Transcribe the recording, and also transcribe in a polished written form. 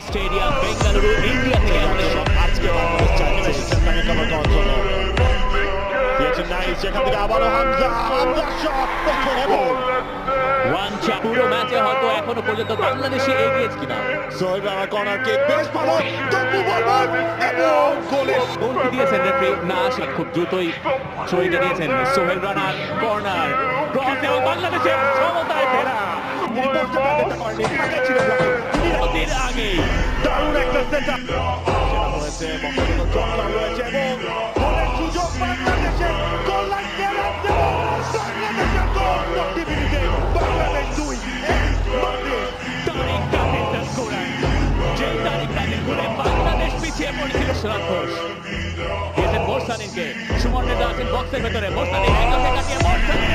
Stadium Bengaluru India থেকে আমাদের আজকে বাংলাদেশ চাইছে সেমিফাইনালে কভার করার জন্য। দিয়েছেন নাইস, সেখান থেকে আবারও হামজা শট পেছনে বল। ওয়ান চাপ পুরো ম্যাচে হয়তো এখনো পর্যন্ত বাংলাদেশে এগিয়েছে কিনা। সোহেল রানা কর্নার কিক বেশ ভালো, তবু বল এবং গোলের গোল কি দিয়েছেন রেফারি? না, সে খুব দ্রুতই ছড়িয়ে দিয়েছেন। সোহেল রানার কর্নার ক্রস এবং বাংলাদেশের সমতায় ফেরা। তিনি পোস্টে টার্গেটটা করেননি, ফাঁকা ছিল ব্লকে। তিনি অতির আগে দারুণ একটা সেটআপ সেটা হয়েছে, বঙ্গবন্ধু চমৎকার রয়েছে এবং গোলের সুযোগ বাংলাদেশের। গোল লাগছে বাংলাদেশের গোল 40 মিনিটে। বাংলাদেশ 2 তারিক কাদের স্কোরার, যে তারিক কাদের গোলে বাংলাদেশ পিছিয়ে পড়েছিল। সুরাত ঘোষ দিয়েছেন মোরসানিনকে, সুমন রেজা আছেন বক্সের ভেতরে, মোরসানিন একাকে কাটিয়ে মোরসানিন